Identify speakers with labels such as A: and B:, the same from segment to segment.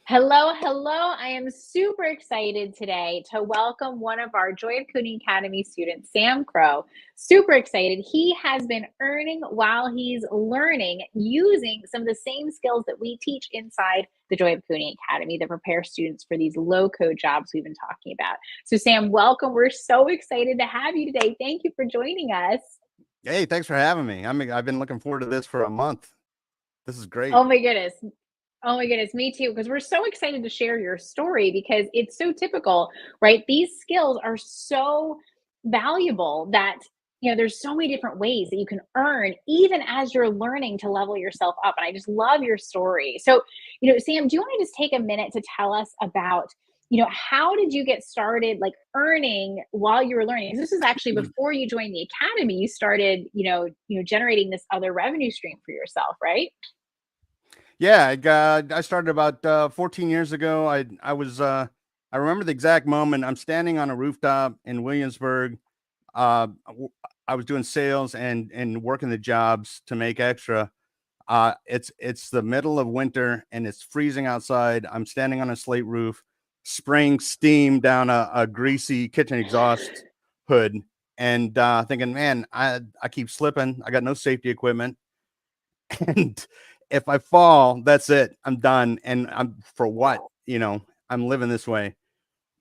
A: Hello, hello. I am super excited today to welcome one of our Joy of Coding Academy students, Sam Crow. Super excited. He has been earning while he's learning using some of the same skills that we teach inside the Joy of Coding Academy that prepare students for these low code jobs we've been talking about. So, Sam, welcome. We're so excited to have you today. Thank you for joining us.
B: Hey, thanks for having me. I've been looking forward to this for a month. This is great.
A: Oh my goodness. Oh my goodness, me too. Because we're so excited to share your story because it's so typical, right? These skills are so valuable that there's so many different ways that you can earn even as you're learning to level yourself up. And I just love your story. So, Sam, do you want to just take a minute to tell us about, how did you get started like earning while you were learning? 'Cause this is actually before you joined the academy, you started, generating this other revenue stream for yourself, right?
B: Yeah, I started about 14 years ago. I remember the exact moment. I'm standing on a rooftop in Williamsburg. I was doing sales and working the jobs to make extra. It's the middle of winter and it's freezing outside. I'm standing on a slate roof, spraying steam down a greasy kitchen exhaust hood, and thinking, man, I keep slipping. I got no safety equipment, and if I fall, that's it. I'm done. And I'm for what? I'm living this way.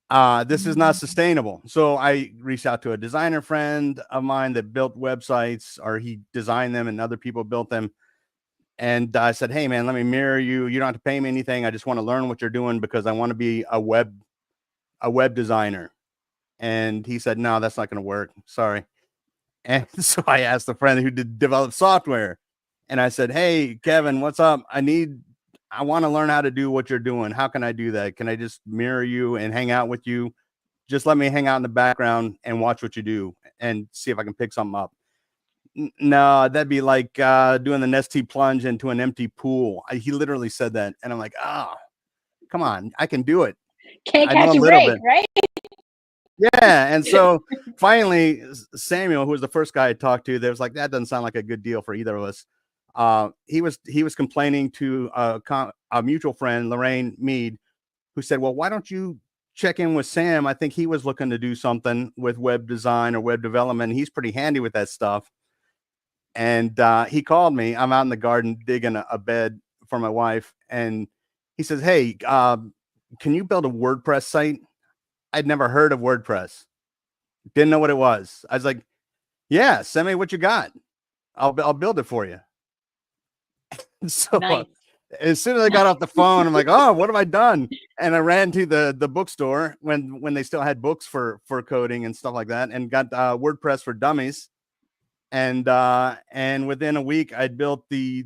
B: This is not sustainable. So I reached out to a designer friend of mine that built websites, or he designed them and other people built them. And I said, hey man, let me mirror you. You don't have to pay me anything. I just want to learn what you're doing because I want to be a web designer. And he said, no, that's not going to work. Sorry. And so I asked a friend who did develop software, and I said, hey, Kevin, what's up? I want to learn how to do what you're doing. How can I do that? Can I just mirror you and hang out with you? Just let me hang out in the background and watch what you do and see if I can pick something up. No, that'd be like doing the Nestea plunge into an empty pool. He literally said that. And I'm like, oh, come on, I can do it.
A: Can't
B: I know
A: catch
B: a
A: a
B: little
A: break,
B: bit.
A: right?
B: Yeah. And so finally, Samuel, who was the first guy I talked to, there was like, that doesn't sound like a good deal for either of us. He was complaining to a mutual friend, Lorraine Mead, who said, well, why don't you check in with Sam? I think he was looking to do something with web design or web development. He's pretty handy with that stuff. And he called me. I'm out in the garden digging a bed for my wife. And he says, hey, can you build a WordPress site? I'd never heard of WordPress. Didn't know what it was. I was like, yeah, send me what you got. I'll build it for you. So
A: Nice.
B: as soon as I got off the phone, I'm like, oh, what have I done? And I ran to the bookstore when they still had books for coding and stuff like that, and got WordPress for Dummies. And within a week, I'd built the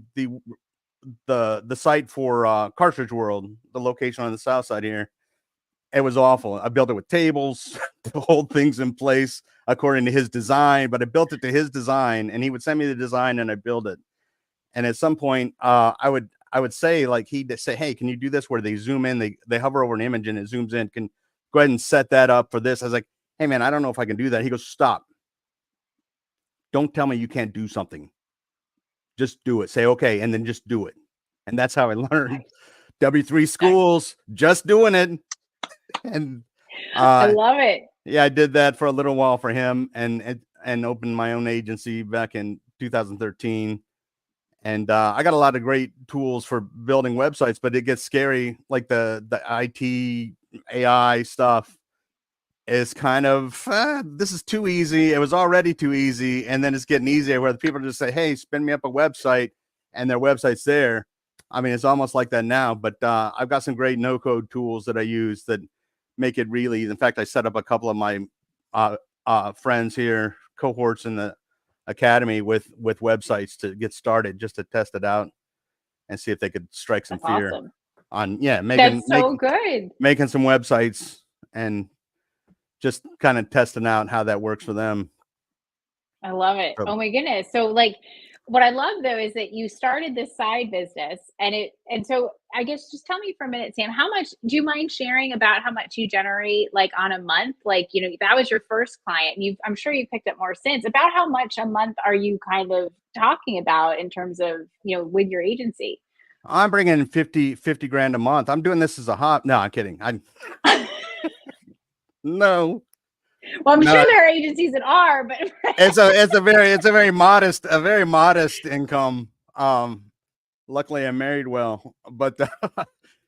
B: site for Cartridge World, the location on the south side here. It was awful. I built it with tables to hold things in place according to his design, but I built it to his design, and he would send me the design, and I build it. And at some point, I would say, like, he'd say, hey, can you do this where they zoom in, they hover over an image and it zooms in? Can go ahead and set that up for this. I was like, hey man, I don't know if I can do that. He goes, stop. Don't tell me you can't do something. Just do it. Say okay, and then just do it. And that's how I learned
A: Nice.
B: W3 schools, just doing it. And
A: I
B: uh
A: love it.
B: yeah, I did that for a little while for him, and opened my own agency back in 2013. And I got a lot of great tools for building websites, but it gets scary. Like the IT AI stuff is kind of this is too easy. It was already too easy, and then it's getting easier where the people just say, "Hey, spin me up a website," and their website's there. I mean, it's almost like that now. But I've got some great no-code tools that I use that make it really. In fact, I set up a couple of my uh, friends here, cohorts in the academy with websites to get started, just to test it out and see if they could strike some
A: That's
B: fear
A: awesome.
B: on making
A: That's so good.
B: making some websites and just kind of testing out how that works for them.
A: I love it.
B: So,
A: Oh my goodness. So like what I love though is that you started this side business and so I guess just tell me for a minute, Sam, how much do you mind sharing about how much you generate like on a month? Like, that was your first client and I'm sure you picked up more since. About how much a month are you kind of talking about in terms of, with your agency?
B: I'm bringing in 50 grand a month. I'm doing this as a hobby. No, I'm kidding. No,
A: Well, I'm
B: no.
A: sure there are agencies that are, but
B: It's a very modest income. Luckily I'm married well, but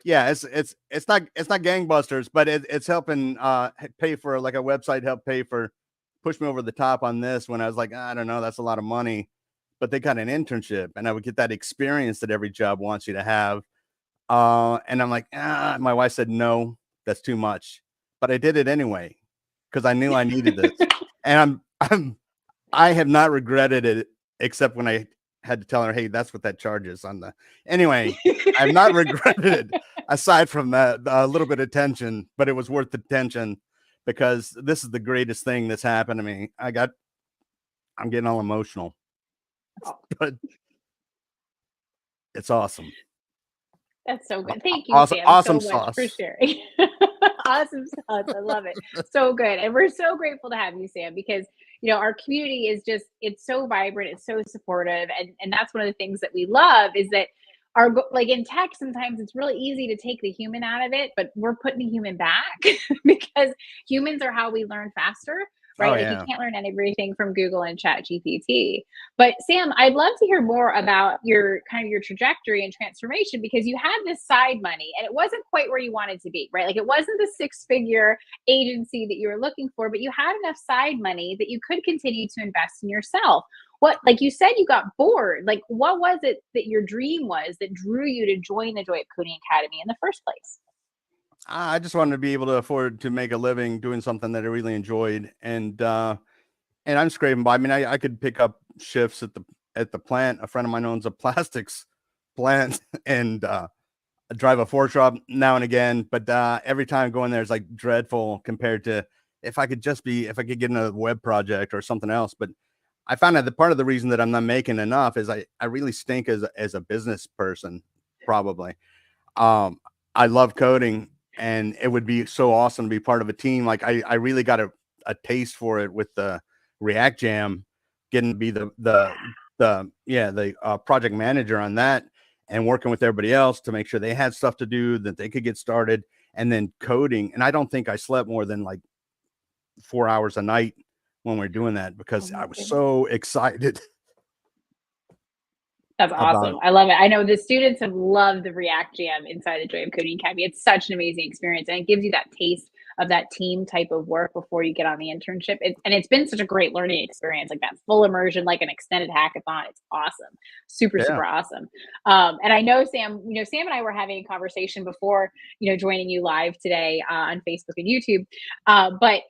B: yeah, it's not gangbusters, but it's helping pay for like a website, help pay for push me over the top on this when I was like, I don't know, that's a lot of money. But they got an internship and I would get that experience that every job wants you to have. And I'm like, my wife said no, that's too much. But I did it anyway because I knew I needed this. And I have not regretted it except when I had to tell her, hey, that's what that charge is on the anyway. I've not regretted it aside from that a little bit of tension, but it was worth the tension because this is the greatest thing that's happened to me. I'm getting all emotional, but it's awesome.
A: That's so good. Thank you,
B: Awesome,
A: Sam,
B: awesome
A: so much for
B: sauce.
A: sharing. Awesome sauce. I love it. So good. And we're so grateful to have you, Sam, because our community is just it's so vibrant, it's so supportive. And that's one of the things that we love is that like in tech, sometimes it's really easy to take the human out of it, but we're putting the human back because humans are how we learn faster,
B: Oh
A: right? Like you
B: yeah.
A: can't learn everything from Google and Chat GPT. But Sam, I'd love to hear more about your kind of your trajectory and transformation because you had this side money and it wasn't quite where you wanted to be, right? Like it wasn't the six-figure agency that you were looking for, but you had enough side money that you could continue to invest in yourself. What, like you said, you got bored. Like, what was it that your dream was that drew you to join the Joy of Coding Academy in the first place?
B: I just wanted to be able to afford to make a living doing something that I really enjoyed. And I'm scraping by. I mean, I could pick up shifts at the plant. A friend of mine owns a plastics plant and I drive a Ford truck now and again, but every time I go in there is like dreadful compared to if I could get into a web project or something else. But I found out that part of the reason that I'm not making enough is I really stink as a business person, probably. Um, I love coding and it would be so awesome to be part of a team. Like I really got a taste for it with the React Jam, getting to be the project manager on that and working with everybody else to make sure they had stuff to do that they could get started and then coding. And I don't think I slept more than like 4 hours a night when we're doing that
A: Oh
B: because
A: my
B: I was
A: goodness.
B: so excited
A: That's
B: about
A: awesome.
B: it.
A: I love it. I know the students have loved the React Jam inside the Joy of Coding Academy. It's such an amazing experience, and it gives you that taste of that team type of work before you get on the internship. And it's been such a great learning experience, like that full immersion, like an extended hackathon. It's awesome, super,
B: Yeah.
A: super awesome. And I know Sam. Sam and I were having a conversation before joining you live today on Facebook and YouTube. But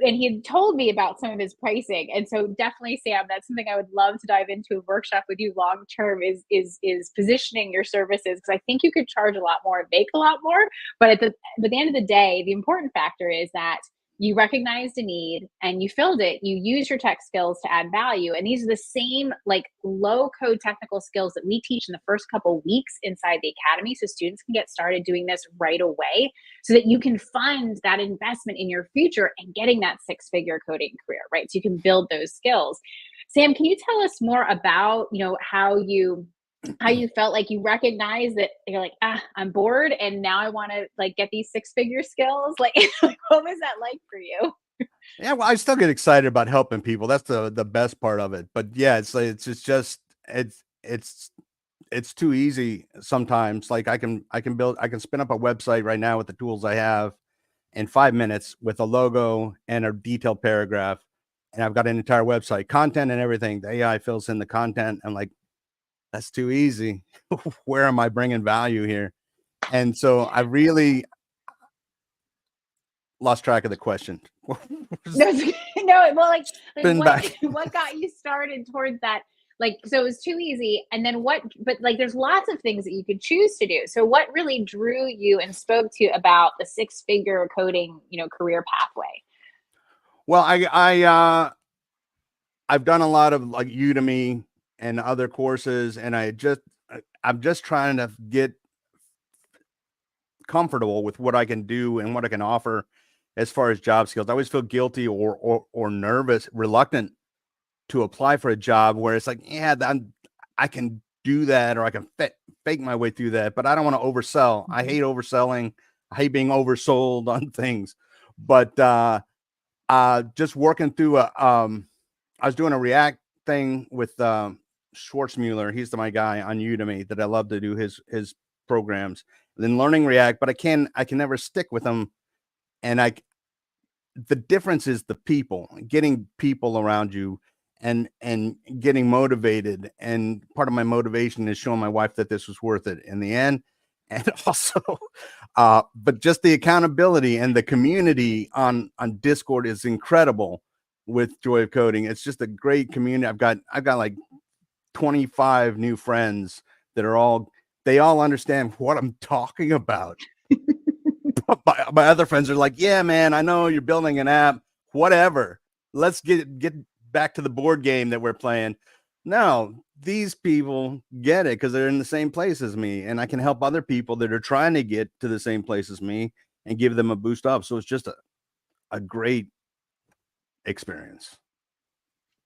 A: and he had told me about some of his pricing, and so definitely, Sam, that's something I would love to dive into a workshop with you long term. Is positioning your services because I think you could charge a lot more and make a lot more. But at the end of the day, the important factor is that you recognized a need and you filled it. You use your tech skills to add value, and these are the same like low code technical skills that we teach in the first couple weeks inside the academy, so students can get started doing this right away so that you can fund that investment in your future and getting that six-figure coding career, right? So you can build those skills. Sam, can you tell us more about, how you felt like you recognize that you're like, I'm bored and now I want to like get these six-figure skills? Like, what was that like for you?
B: Yeah, well, I still get excited about helping people. That's the best part of it. But yeah, it's too easy sometimes. Like I can spin up a website right now with the tools I have in 5 minutes with a logo and a detailed paragraph, and I've got an entire website, content and everything. The AI fills in the content. I'm like, that's too easy. Where am I bringing value here? And so I really lost track of the question.
A: No, no. Well, like
B: Spin
A: what
B: back.
A: what got you started towards that? Like, so it was too easy, and then what? But like, there's lots of things that you could choose to do. So, what really drew you and spoke to you about the six-figure coding, career pathway?
B: Well, I've done a lot of like Udemy and other courses, and I'm just trying to get comfortable with what I can do and what I can offer as far as job skills. I always feel guilty or nervous, reluctant to apply for a job where it's like, yeah, I can do that, or I can fake my way through that, but I don't want to oversell. I hate overselling. I hate being oversold on things. But just working through I was doing a React thing with Schwartzmuller. He's my guy on Udemy that I love to do his programs. And then learning React, but I can never stick with them. And the difference is the people, getting people around you and getting motivated. And part of my motivation is showing my wife that this was worth it in the end. And also, but just the accountability and the community on Discord is incredible with Joy of Coding. It's just a great community. I've got like 25 new friends that are they all understand what I'm talking about. my other friends are like, yeah, man, I know you're building an app, whatever. Let's get back to the board game that we're playing. No, these people get it because they're in the same place as me, and I can help other people that are trying to get to the same place as me and give them a boost up. So it's just a great experience.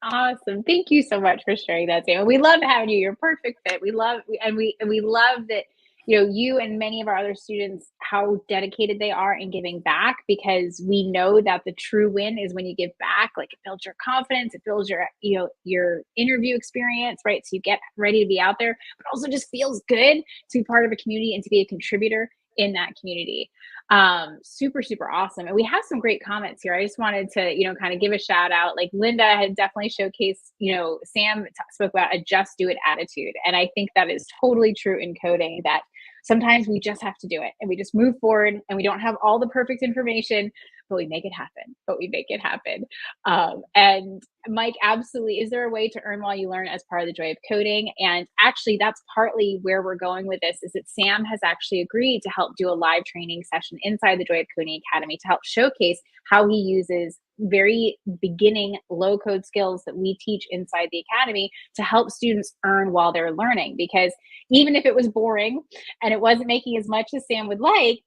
A: Awesome. Thank you so much for sharing that, Sam. We love having you. You're a perfect fit. We love that, you and many of our other students, how dedicated they are in giving back, because we know that the true win is when you give back. Like, it builds your confidence, it builds your interview experience, right? So you get ready to be out there, but also just feels good to be part of a community and to be a contributor in that community. Super, super awesome. And we have some great comments here. I just wanted to, kind of give a shout out. Like, Linda had definitely showcased, Sam spoke about a just do it attitude. And I think that is totally true in coding, that sometimes we just have to do it and we just move forward, and we don't have all the perfect information, but we make it happen. And Mike, absolutely. Is there a way to earn while you learn as part of the Joy of Coding? And actually, that's partly where we're going with this, is that Sam has actually agreed to help do a live training session inside the Joy of Coding Academy to help showcase how he uses very beginning low code skills that we teach inside the Academy to help students earn while they're learning. Because even if it was boring and it wasn't making as much as Sam would like,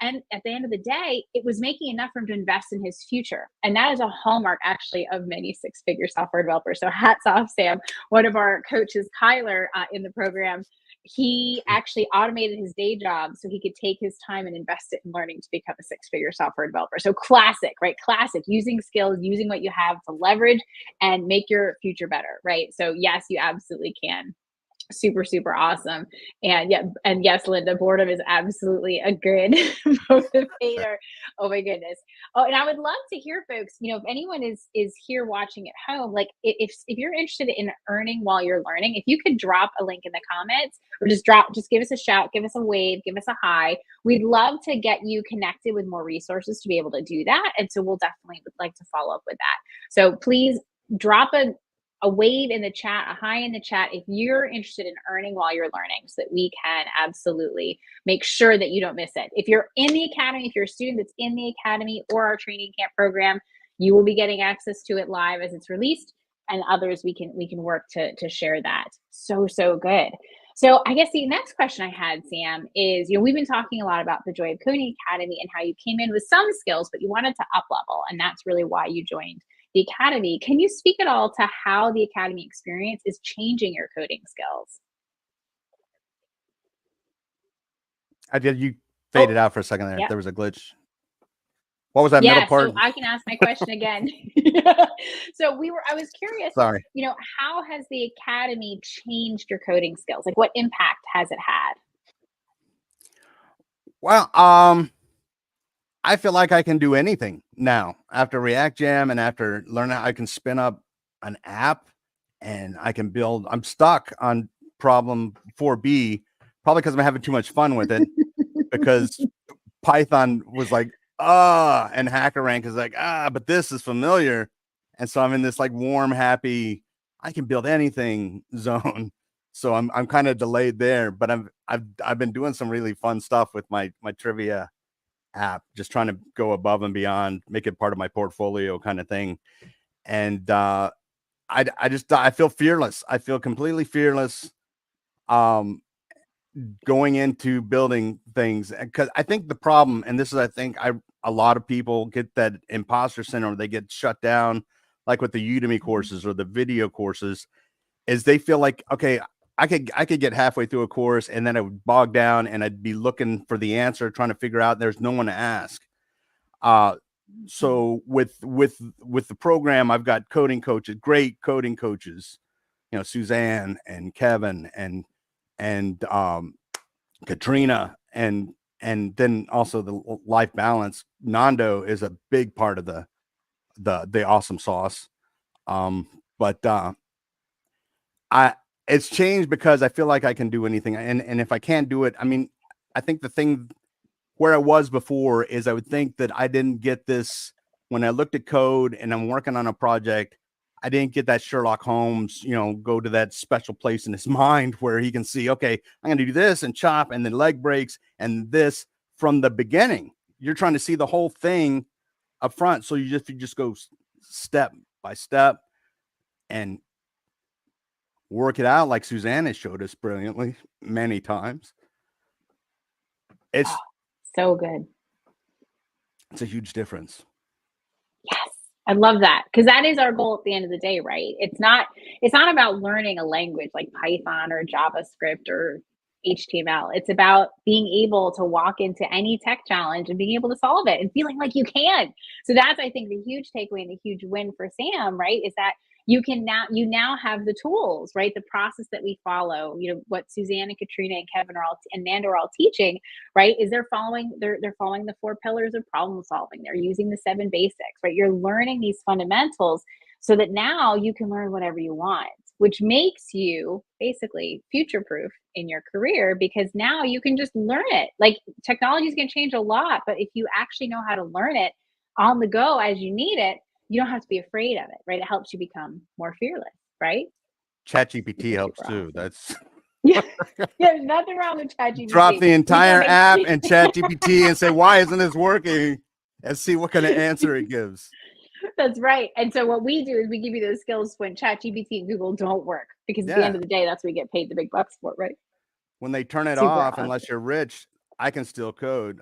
A: and at the end of the day, it was making enough for him to invest in his future. And that is a hallmark, actually, of many six-figure software developers. So hats off, Sam. One of our coaches, Kyler, in the program, he actually automated his day job so he could take his time and invest it in learning to become a six-figure software developer. So classic, right? Classic, using skills, using what you have to leverage and make your future better, right? So yes, you absolutely can. Super, super awesome. And yes, Linda, boredom is absolutely a good motivator. Oh my goodness. Oh, and I would love to hear, folks, if anyone is here watching at home, like, if you're interested in earning while you're learning, if you could drop a link in the comments, or just give us a shout, give us a wave, give us a hi. We'd love to get you connected with more resources to be able to do that. And so we'll definitely would like to follow up with that. So please drop a wave in the chat, a hi in the chat, if you're interested in earning while you're learning, so that we can absolutely make sure that you don't miss it. If you're in the Academy, if you're a student that's in the Academy or our training camp program, you will be getting access to it live as it's released, and others we can work to share that. So good. So I guess the next question I had, Sam, is, we've been talking a lot about the Joy of Coding Academy and how you came in with some skills, but you wanted to up level, and that's really why you joined the Academy. Can you speak at all to how the Academy experience is changing your coding skills?
B: I did. You faded out for a second there.
A: Yep.
B: There was a glitch. What was that middle part?
A: So I can ask my question again. So I was curious,
B: Sorry.
A: How has the Academy changed your coding skills? Like, what impact has it had?
B: Well, I feel like I can do anything now after React Jam, and after learning, I can spin up an app and I can build. I'm stuck on problem 4B, probably because I'm having too much fun with it, because Python was like, and HackerRank is like, but this is familiar. And so I'm in this like warm, happy, I can build anything zone. So I'm kind of delayed there, but I've been doing some really fun stuff with my trivia app, just trying to go above and beyond, make it part of my portfolio kind of thing. And I feel fearless. I feel completely fearless going into building things, because I think the problem, and this is, I think a lot of people get that imposter syndrome, they get shut down, like with the Udemy courses or the video courses, is they feel like, okay, I could get halfway through a course and then I would bog down and I'd be looking for the answer, trying to figure out there's no one to ask. Uh, so with the program, I've got coding coaches, great coding coaches, Suzanne and Kevin and Katrina and then also the life balance. Nando is a big part of the awesome sauce. But I it's changed because I feel like I can do anything, and if I can't do it, I mean, I think the thing where I was before is I would think that I didn't get this when I looked at code and I'm working on a project. I didn't get that Sherlock Holmes, go to that special place in his mind where he can see, okay, I'm going to do this and chop and then leg breaks and this from the beginning. You're trying to see the whole thing up front. So you just go step by step and work it out like Suzanne has showed us brilliantly many times. It's
A: so good.
B: It's a huge difference.
A: Yes. I love that, because that is our goal at the end of the day, right? It's not about learning a language like Python or JavaScript or HTML. It's about being able to walk into any tech challenge and being able to solve it and feeling like you can. So that's, I think, the huge takeaway and the huge win for Sam, right? Is that you now have the tools, right? The process that we follow, what Suzanne and Katrina and Kevin are all and Nando are all teaching, right? Is they're following the 4 pillars of problem solving. They're using the 7 basics, right? You're learning these fundamentals so that now you can learn whatever you want, which makes you basically future proof in your career, because now you can just learn it. Like, technology is going to change a lot, but if you actually know how to learn it on the go as you need it, you don't have to be afraid of it, right? It helps you become more fearless, right?
B: ChatGPT helps too.
A: Awesome.
B: That's
A: yeah, there's nothing wrong with ChatGPT.
B: Drop the entire app and ChatGPT and say, why isn't this working? And see what kind of answer it gives.
A: That's right. And so what we do is we give you those skills when ChatGPT and Google don't work, because at the end of the day, that's what we get paid the big bucks for, right?
B: When they turn it off, unless you're rich, I can still code.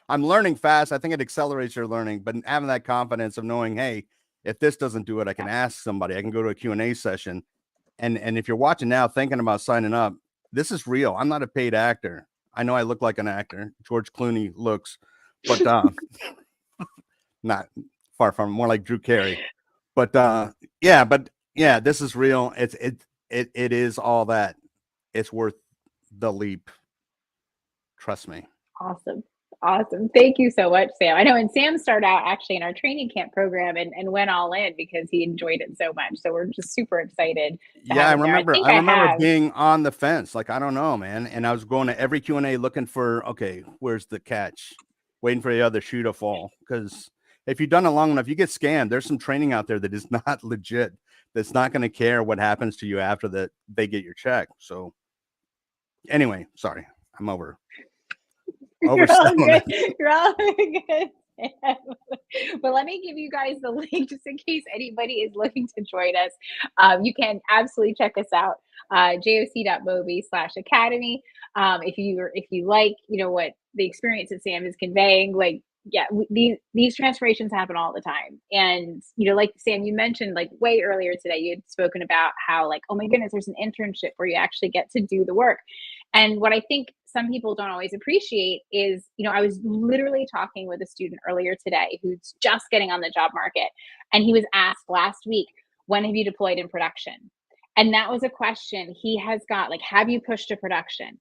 B: I'm learning fast. I think it accelerates your learning, but having that confidence of knowing, hey, if this doesn't do it, I can ask somebody. I can go to a Q&A session. And if you're watching now, thinking about signing up, this is real. I'm not a paid actor. I know I look like an actor. George Clooney looks, but not far from, more like Drew Carey. But yeah, this is real. It is all that. It's worth the leap. Trust me.
A: Awesome. Thank you so much, Sam. I know, and Sam started out actually in our training camp program and went all in because he enjoyed it so much. So we're just super excited.
B: Yeah, I remember being on the fence. Like, I don't know, man. And I was going to every Q&A looking for, okay, where's the catch? Waiting for the other shoe to fall. Because if you've done it long enough, you get scammed. There's some training out there that is not legit. That's not going to care what happens to you after that they get your check. So anyway, sorry, I'm over.
A: You're all good. You're all good. But let me give you guys the link just in case anybody is looking to join us. You can absolutely check us out, joc.moby/academy. If you like, what the experience that Sam is conveying, like, yeah, these transformations happen all the time. And, like Sam, you mentioned, like, way earlier today, you had spoken about how, like, oh my goodness, there's an internship where you actually get to do the work. And what I think some people don't always appreciate is, I was literally talking with a student earlier today who's just getting on the job market. And he was asked last week, when have you deployed in production? And that was a question he has got, like, have you pushed to production?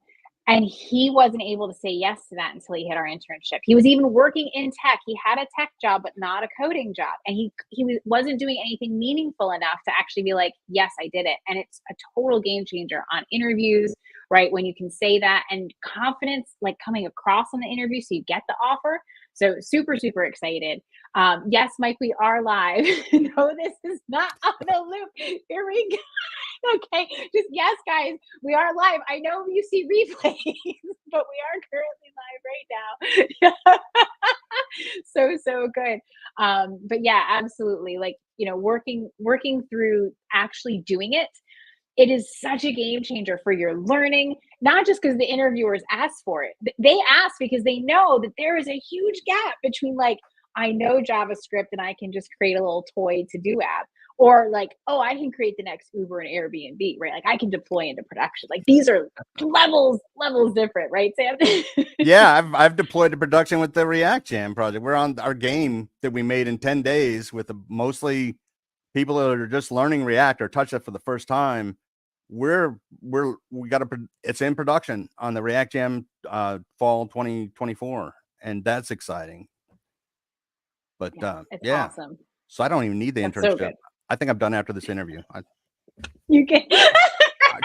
A: And he wasn't able to say yes to that until he hit our internship. He was even working in tech. He had a tech job, but not a coding job. And he wasn't doing anything meaningful enough to actually be like, yes, I did it. And it's a total game changer on interviews, right? When you can say that, and confidence, like, coming across in the interview so you get the offer. So super, super excited. Yes, Mike, we are live. No, this is not on the loop. Here we go. Okay, just yes, guys, we are live. I know you see replays, but we are currently live right now. So good. But yeah, absolutely. Like, working through actually doing it. It is such a game changer for your learning, not just because the interviewers ask for it. They ask because they know that there is a huge gap between, like, I know JavaScript and I can just create a little toy to do app, or like, oh, I can create the next Uber and Airbnb, right? Like I can deploy into production. Like these are levels different, right, Sam?
B: Yeah, I've deployed to production with the React Jam project. We're on our game that we made in 10 days with mostly people that are just learning React or touch it for the first time. We got it's in production on the React Jam fall 2024, and that's exciting. But
A: It's
B: yeah,
A: awesome.
B: so I don't even need the
A: That's so
B: internship.
A: good.
B: I think I'm done after this interview.
A: You can.
B: I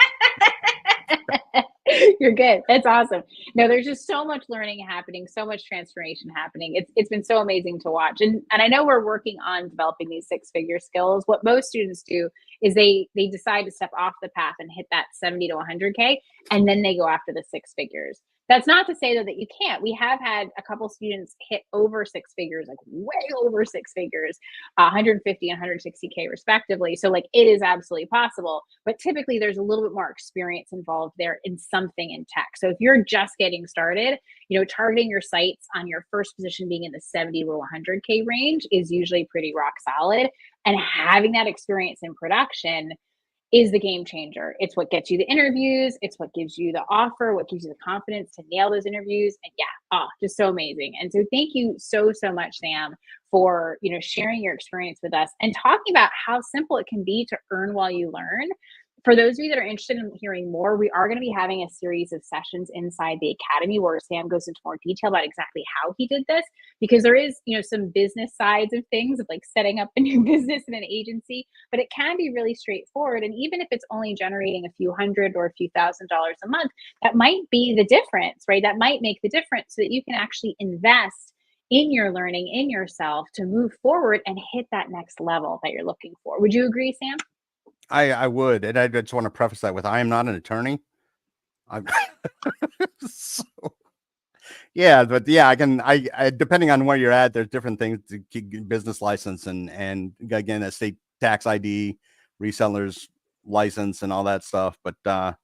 A: You're good. That's awesome. No, there's just so much learning happening, so much transformation happening. It's been so amazing to watch. And I know we're working on developing these six-figure skills. What most students do is they decide to step off the path and hit that 70 to 100K, and then they go after the six figures. That's not to say though that you can't. We have had a couple students hit over six figures, like way over six figures, 150 and 160K respectively. So like it is absolutely possible, but typically there's a little bit more experience involved there in something in tech. So if you're just getting started, targeting your sites on your first position being in the 70 to 100K range is usually pretty rock solid. And having that experience in production is the game changer. It's what gets you the interviews. It's what gives you the offer, what gives you the confidence to nail those interviews. And yeah, just so amazing. And so thank you so much, Sam, for, sharing your experience with us and talking about how simple it can be to earn while you learn. For those of you that are interested in hearing more, we are going to be having a series of sessions inside the academy where Sam goes into more detail about exactly how he did this, because there is, some business sides of things of like setting up a new business in an agency, but it can be really straightforward. And even if it's only generating a few hundred or a few $1,000s a month, that might be the difference, right? That might make the difference so that you can actually invest in your learning, in yourself to move forward and hit that next level that you're looking for. Would you agree, Sam?
B: I would, and I just want to preface that with I am not an attorney. I'm so, yeah, but yeah, I depending on where you're at, there's different things to keep business license and again a state tax ID, resellers license, and all that stuff. But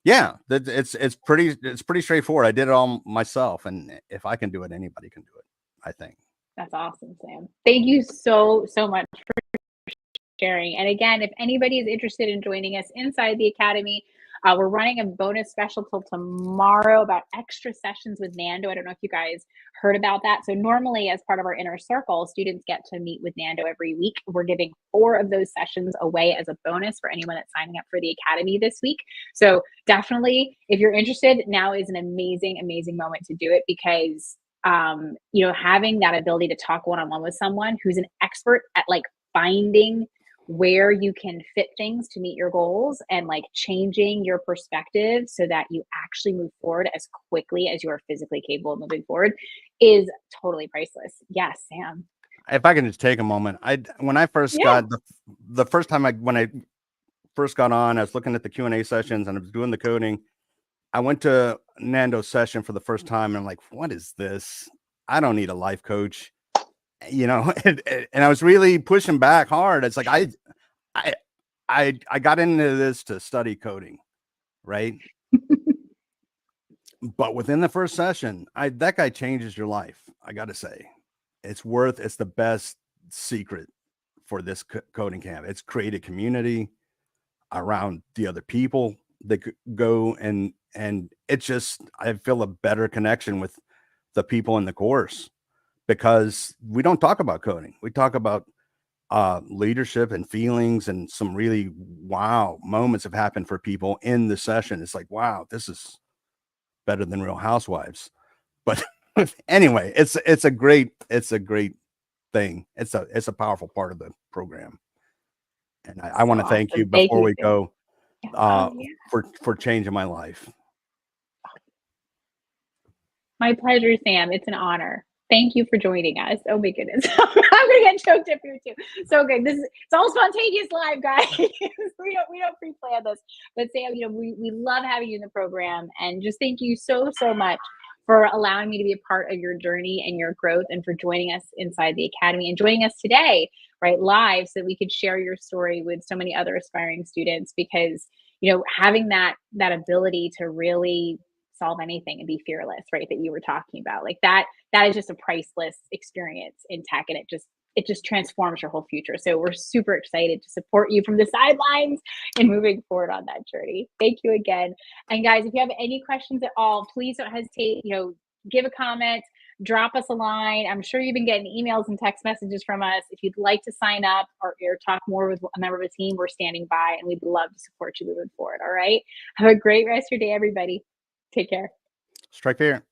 B: yeah, it's pretty straightforward. I did it all myself, and if I can do it, anybody can do it, I think.
A: That's awesome, Sam. Thank you so much sharing. And again, if anybody is interested in joining us inside the academy, we're running a bonus special till tomorrow about extra sessions with Nando. I don't know if you guys heard about that. So normally, as part of our inner circle, students get to meet with Nando every week. We're giving 4 of those sessions away as a bonus for anyone that's signing up for the academy this week. So definitely, if you're interested, now is an amazing moment to do it, because having that ability to talk one-on-one with someone who's an expert at like finding where you can fit things to meet your goals and like changing your perspective so that you actually move forward as quickly as you are physically capable of moving forward is totally priceless. Yes, Sam.
B: If I can just take a moment, when I first
A: Yeah.
B: got the first time when I first got on, I was looking at the Q&A sessions and I was doing the coding. I went to Nando's session for the first time and I'm like, what is this? I don't need a life coach, and I was really pushing back hard. It's like I got into this to study coding, right? But within the first session, that guy changes your life. I got to say, it's the best secret for this coding camp. It's created community around the other people that go, and it's just, I feel a better connection with the people in the course, because we don't talk about coding. We talk about leadership and feelings, and some really wow moments have happened for people in the session. It's like, wow, this is better than Real Housewives. But anyway, it's a great thing. It's a powerful part of the program. And I want to thank you
A: Awesome. Thank
B: before
A: you,
B: we
A: Sam.
B: go
A: Oh, yeah.
B: for changing my life.
A: My pleasure, Sam. It's an honor. Thank you for joining us. Oh my goodness. I'm gonna get choked up here too. So good. It's all spontaneous live, guys. we don't pre-plan this. But Sam, we love having you in the program, and just thank you so much for allowing me to be a part of your journey and your growth, and for joining us inside the academy and joining us today, right, live, so that we could share your story with so many other aspiring students. Because having that ability to really solve anything and be fearless, right, that you were talking about, like that is just a priceless experience in tech, and it just transforms your whole future. So we're super excited to support you from the sidelines and moving forward on that journey. Thank you again. And guys, if you have any questions at all, please don't hesitate, give a comment, drop us a line. I'm sure you've been getting emails and text messages from us. If you'd like to sign up or talk more with a member of the team, we're standing by and we'd love to support you moving forward. All right. Have a great rest of your day, everybody. Take care.
B: Strike fear.